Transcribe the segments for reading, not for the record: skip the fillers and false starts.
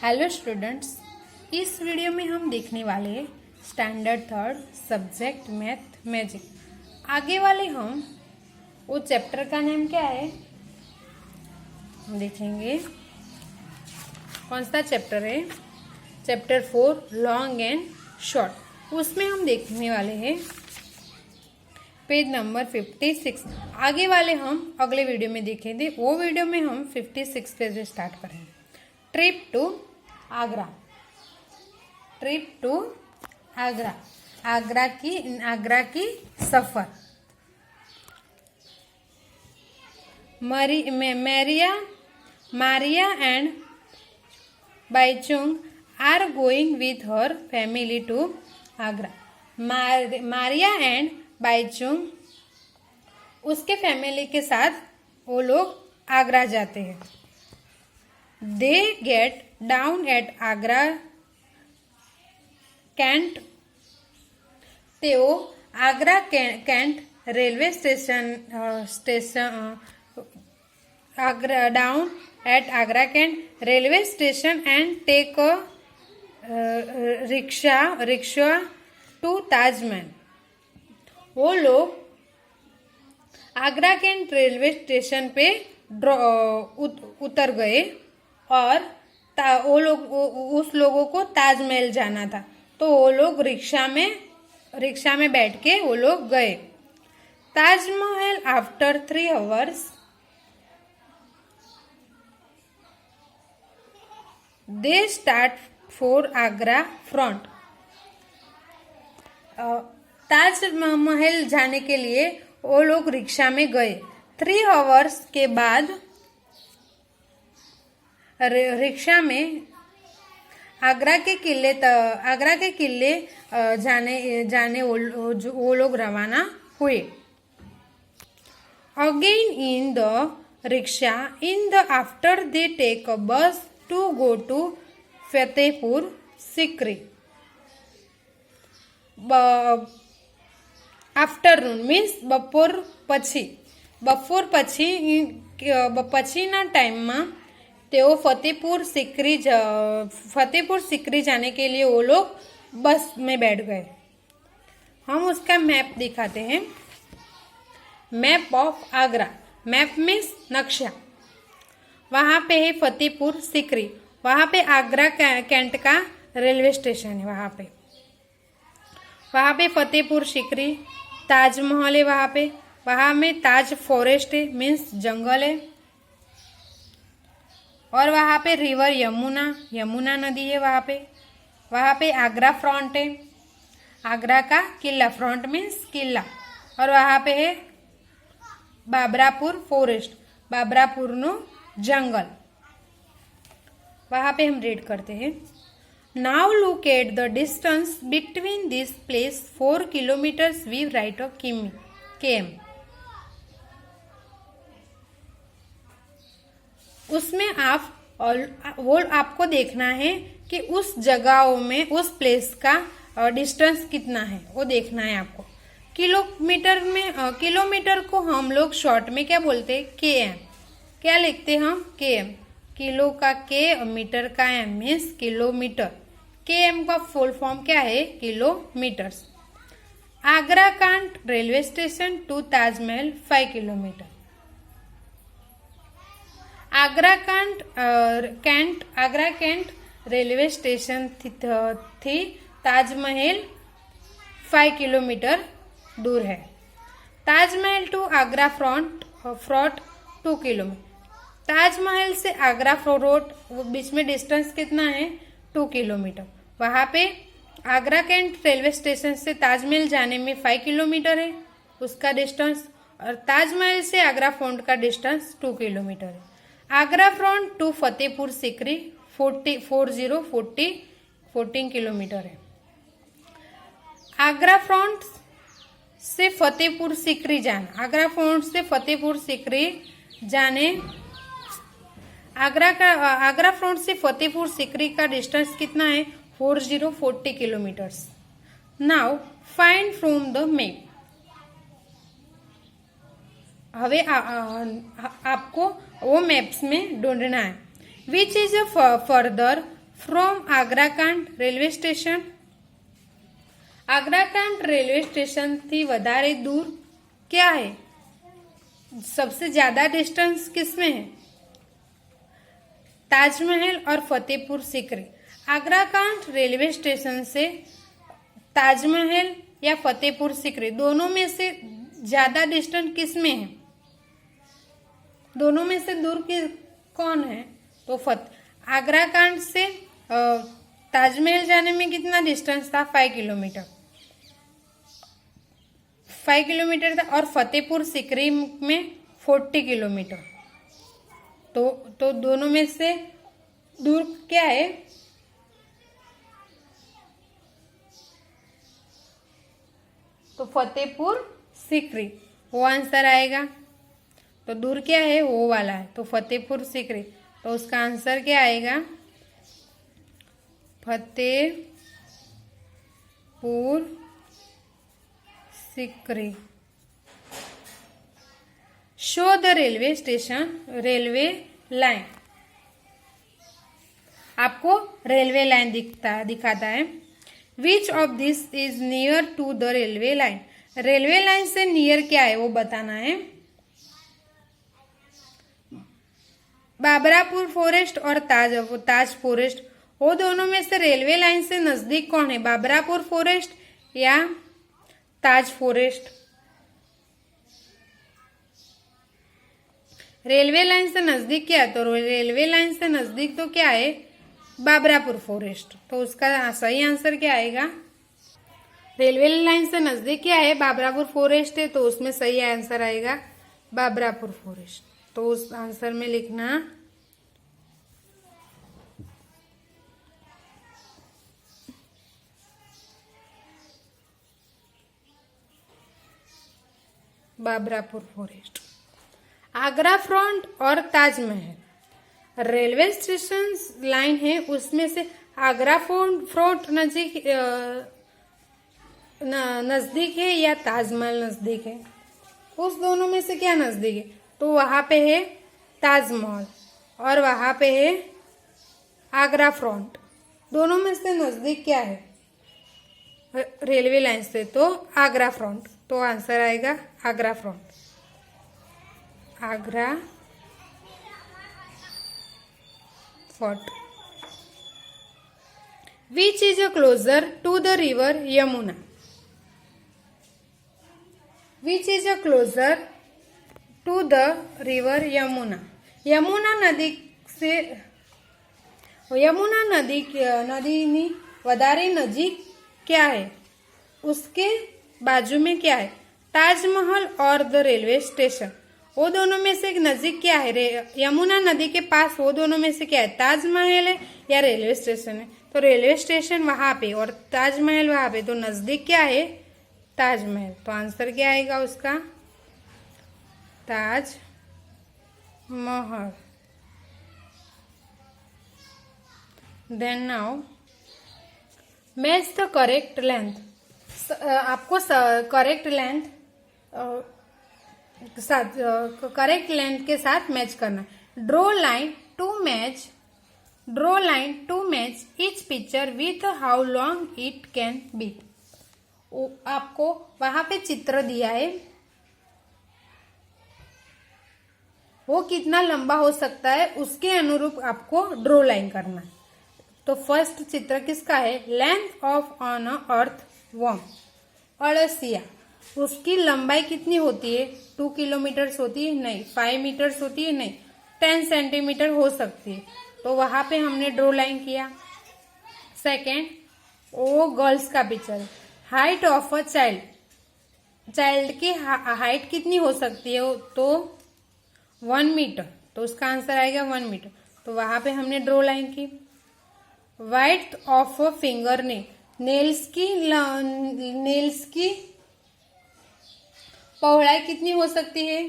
Hello students, इस video में हम देखने वाले हैं standard third subject math magic. आगे वाले हम वो चैप्टर का नेम क्या है हम देखेंगे। कौन सा चैप्टर है? Chapter 4 long and short. उसमें हम देखने वाले हैं पेज नंबर 56। आगे वाले हम अगले वीडियो में देखेंगे। वो वीडियो में हम 56 पेज से स्टार्ट करेंगे। Trip to Agra. Trip to Agra, Agra की सफर। Maria and Baichung are going with her family to Agra. Maria and Baichung उसके फैमिली के साथ वो लोग आगरा जाते हैं। They get down at Agra Kent। तेओ Agra Cantt railway down at Agra Cantt railway station and take a rickshaw to Taj Mahal. वो लोग आगरा कैंट रेलवे स्टेशन पे उतर गए और उस लोगों को ताजमहल जाना था, तो वो लोग रिक्शा में बैठ के वो लोग गए। Taj Mahal after 3 hours they start for Agra front. Taj Mahal जाने के लिए वो लोग रिक्शा में गए। 3 hours के बाद रिक्शा में आगरा के किले जाने वो लोग रवाना हुए। Again in the rickshaw in the after they take a bus to go to Fatehpur Sikri. Afternoon means બપોર પછીના ટાઈમમાં तेओ फतेहपुर सिकरी जाने के लिए वो लोग बस में बैठ गए। हम उसका मैप दिखाते हैं। Map of Agra. Map means नक्शा। वहाँ पे है फतेहपुर सिकरी, वहाँ पे आगरा कैंट का रेलवे स्टेशन है। वहाँ पे फतेहपुर सिकरी, ताजमहल है वहाँ में ताज फॉरेस्ट है मीन्स जंगल है, और वहाँ पे रिवर यमुना नदी है। वहाँ पे आगरा फ्रंट है, आगरा का किला, फ्रंट मीन्स किला, और वहाँ पे है बाबरापुर फॉरेस्ट, बाबरापुर नो जंगल। वहाँ पे हम रीड करते हैं। Now look at the distance between this place 4 kilometers we write of km। उसमें वो आपको देखना है कि उस जगहों में उस प्लेस का डिस्टेंस कितना है, वो देखना है आपको। किलोमीटर को हम लोग शॉर्ट में क्या बोलते हैं? km। क्या लिखते हैं हम? km। किलो का k, मीटर का m मीन्स किलोमीटर। km का फुल फॉर्म क्या है? Kilometres. Agra Cantt railway station to Taj Mahal 5 kilometers। Agra Cantt railway station थी ताजमहल 5 kilometer दूर है। Taj Mahal to Agra Fort 2 kilometer। Taj Mahal से आगरा रोड बीच में डिस्टेंस कितना है? 2 kilometer। वहाँ पे आगरा कैंट रेलवे स्टेशन से ताजमहल जाने में 5 kilometer है उसका डिस्टेंस, और ताजमहल से आगरा फ्रंट का डिस्टेंस 2 kilometer है। Agra Fort to Fatehpur Sikri 14 kilometre है। आगरा फ्रंट से फतेहपुर सिकरी जाना, आगरा फ्रंट से फतेहपुर सिकरी जाने, आगरा फ्रंट से फतेहपुर सिकरी का डिस्टेंस कितना है? 40 kilometres. Now find from the map. हवे आपको वो मैप्स में ढूंढना है। Which is further from Agra Cantt railway station. Agra Cantt railway station थी वधारे दूर क्या है? सबसे ज्यादा डिस्टेंस किसमें है? ताजमहल और फतेहपुर सीकरी। आग्राकांड रेलवे स्टेशन से ताजमहल या फतेहपुर सीकरी दोनों में से ज्यादा डिस्टेंस किसमें है? दोनों में से दूर कौन है? तो आग्राकांड से ताजमहल जाने में कितना डिस्टेंस था? 5 किलोमीटर। 5 किलोमीटर था। और फतेहपुर सीकरी में 40 किलोमीटर। तो दोनों में से दूर क्या है? तो फतेहपुर सीकरी, वो आंसर आएगा। तो दूर क्या है? वो वाला है, तो फतेहपुर सीकरी। तो उसका आंसर क्या आएगा? Fatehpur Sikri. Show the railway station, railway line. आपको रेलवे लाइन दिखाता है। Which of this is near to the railway line. Railway line से नियर क्या है वो बताना है। बाबरापुर फॉरेस्ट और ताज फॉरेस्ट, वो दोनों में से रेलवे लाइन से नजदीक कौन है? बाबरापुर फॉरेस्ट या ताज फॉरेस्ट? रेलवे लाइन से नजदीक क्या है? तो रेलवे लाइन से नजदीक तो क्या है? बाबरापुर फॉरेस्ट। तो उसका सही आंसर क्या आएगा? रेलवे लाइन से नजदीक क्या है? बाबरापुर फॉरेस्ट है, तो उसमें सही आंसर आएगा बाबरापुर फॉरेस्ट। तो उस आंसर में लिखना बाबरापुर फॉरेस्ट। आगरा फ्रंट और ताजमहल रेलवे स्टेशन लाइन है, उसमें से आगरा फ्रंट नजदीक है या ताजमहल नजदीक है? उस दोनों में से क्या नजदीक है? तो वहां पे है ताजमहल और वहां पे है आगरा फ्रंट। दोनों में से नजदीक क्या है रेलवे लाइन से? तो आगरा फ्रंट। तो आंसर आएगा Agra Fort. Agra Fort. Which is a closer to the river Yamuna. Which is a closer to the river Yamuna. Yamuna नदी से यमुना नदी वधारे नजीक क्या है? उसके बाजू में क्या है? ताजमहल और द रेलवे स्टेशन। वो दोनों में से नजीक क्या है? यमुना नदी के पास वो दोनों में से क्या है? ताजमहल है या रेलवे स्टेशन है? तो रेलवे स्टेशन वहां पे और ताजमहल वहां पे, तो नजदीक क्या है? ताजमहल। तो आंसर क्या आएगा उसका? Taj Mahal. Then now match the correct length. आपको करेक्ट लेंथ के साथ मैच करना। Draw line to match each picture with how long it can be. आपको वहां पे चित्र दिया है, वो कितना लंबा हो सकता है उसके अनुरूप आपको ड्रॉ लाइन करना है। तो फर्स्ट चित्र किसका है? Length of on earthworm, अड़सिया। उसकी लंबाई कितनी होती है? 2 किलोमीटर्स होती है? नहीं। 5 मीटर्स होती है? नहीं। 10 सेंटीमीटर हो सकती है। तो वहां पे हमने ड्रॉ लाइन किया। सेकेंड, वो गर्ल्स का picture. Height of a child की हाइट कितनी हो सकती है? तो 1 मीटर। तो उसका आंसर आएगा 1 मीटर। तो वहां पे हमने ड्रॉ लाइन की। वाइड्थ ऑफ अ फिंगर नेल्स की पौड़ाई कितनी हो सकती है?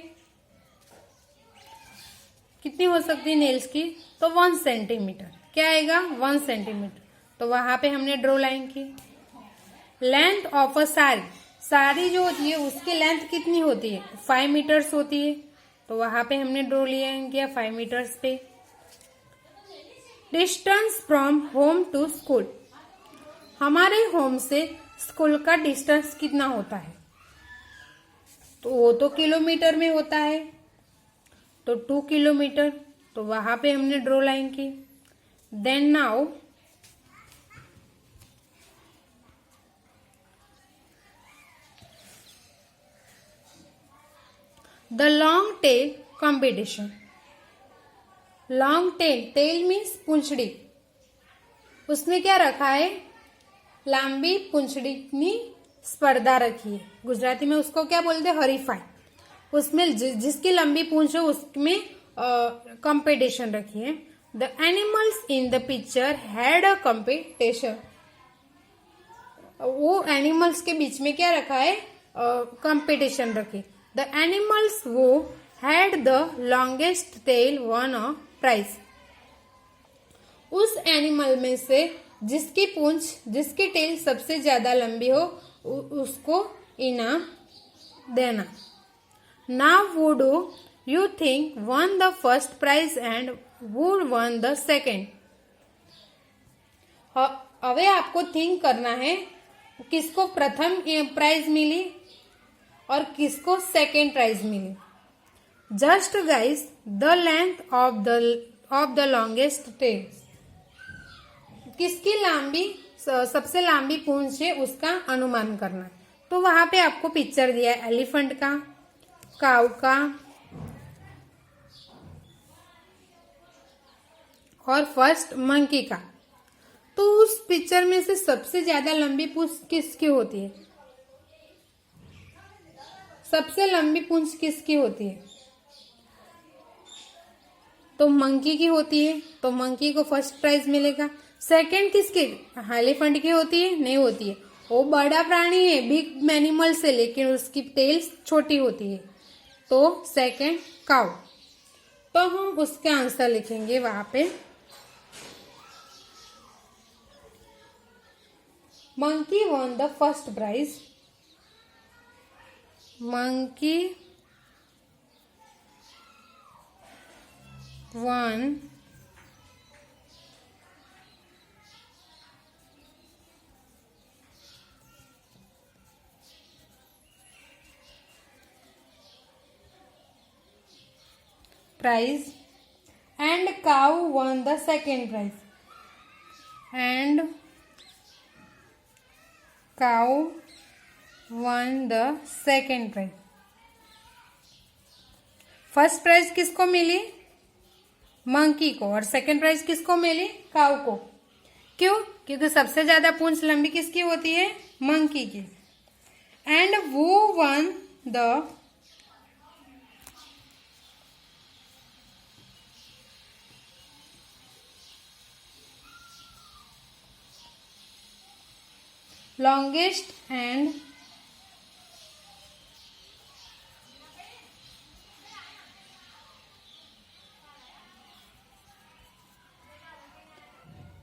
कितनी हो सकती है नेल्स की? तो 1 सेंटीमीटर। क्या आएगा? 1 सेंटीमीटर। तो वहां पे हमने ड्रॉ लाइन की। लेंथ ऑफ अ साड़ी जो होती है उसकी लेंथ कितनी होती है? 5 मीटर्स होती है। तो वहां पे हमने ड्रॉ लाइन किया 5 मीटर्स पे। Distance from home to school. हमारे होम से स्कूल का डिस्टेंस कितना होता है? तो वो तो किलोमीटर में होता है, तो 2 किलोमीटर। तो वहां पे हमने ड्रॉ लाइन की। Then now the long tail competition. Long tail, tail means पूंछड़ी, उसमें क्या रखा है? लांबी पूंछड़ीनी स्पर्धा रखी है। गुजराती में उसको क्या बोलते हैं? हरीफाई। उसमें जिसकी लंबी पूंछ है उसमें कंपटीशन रखी है। The animals in the picture had a competition. वो एनिमल्स के बीच में क्या रखा है? कंपटीशन रखी। द एनिमल्स वो had the longest tail won a prize. उस एनिमल में से जिसकी पूंछ, जिसकी टेल सबसे ज्यादा लंबी हो, उसको इनाम देना। Now who do you think won the first prize and who won the second? હવે आपको थिंक करना है किसको प्रथम प्राइज मिली और किसको सेकेंड प्राइज मिली। Just guess the length of the longest tail. किसकी लंबी, सबसे लंबी पूंछ है उसका अनुमान करना। तो वहां पे आपको पिक्चर दिया है एलिफेंट का, काऊ का और फर्स्ट मंकी का। तो उस पिक्चर में से सबसे ज्यादा लंबी पूंछ किसकी होती है? सबसे लंबी पूंछ किसकी होती है? तो मंकी की होती है, तो मंकी को फर्स्ट प्राइज मिलेगा। सेकंड किसकी? एलिफेंट की होती है? नहीं होती है, वो बड़ा प्राणी है, बिग एनिमल से, लेकिन उसकी टेल छोटी होती है, तो सेकंड काउ। तो हम उसका आंसर लिखेंगे वहां पे। Monkey won the first prize. Monkey won prize and cow won the second prize. And cow won the second prize. First prize किसको मिली? मंकी को। और सेकंड प्राइज किसको मिली? काऊ को। क्यों? क्योंकि सबसे ज्यादा पूंछ लंबी किसकी होती है? मंकी की। एंड वो won the longest and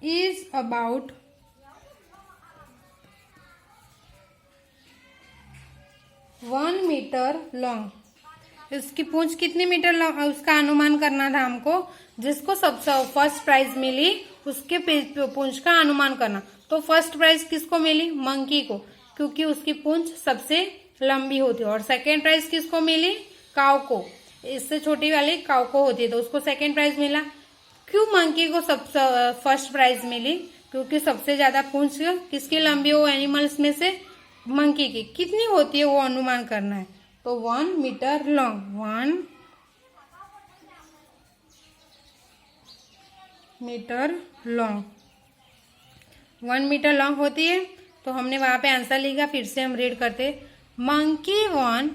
is about 1 metre long. इसकी पूंछ कितनी मीटर लॉन्ग, उसका अनुमान करना था हमको। जिसको सबसे फर्स्ट प्राइज मिली उसके पूंछ का अनुमान करना। तो फर्स्ट प्राइज किसको मिली? मंकी को, क्योंकि उसकी पूंछ सबसे लंबी होती है। और सेकेंड प्राइज किसको मिली? काऊ को। इससे छोटी वाली काऊ को होती है, तो उसको सेकेंड प्राइज मिला। क्यों मंकी को फर्स्ट प्राइज मिली? क्योंकि सबसे ज्यादा पूंछ किसकी लंबी हो एनिमल्स में से? मंकी की। कितनी होती है वो अनुमान करना है। तो 1 metre long, 1 metre long, 1 metre long होती है। तो हमने वहां पे आंसर लिखा। फिर से हम रीड करते। Monkey won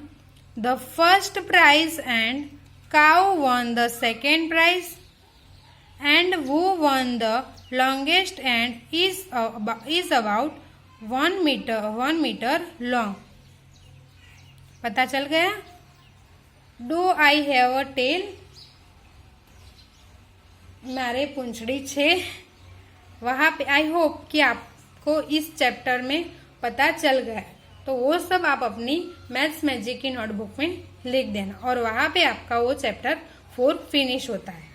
the first prize and cow won the second prize and who won the longest and is about 1 meter long. पता चल गया? Do I have a tail? मारे पूंछड़ी छे। वहां पे आई होप कि आपको इस चैप्टर में पता चल गया। तो वो सब आप अपनी मैथ्स मैजिक की नोटबुक में लिख देना और वहां पे आपका वो चैप्टर 4 फिनिश होता है।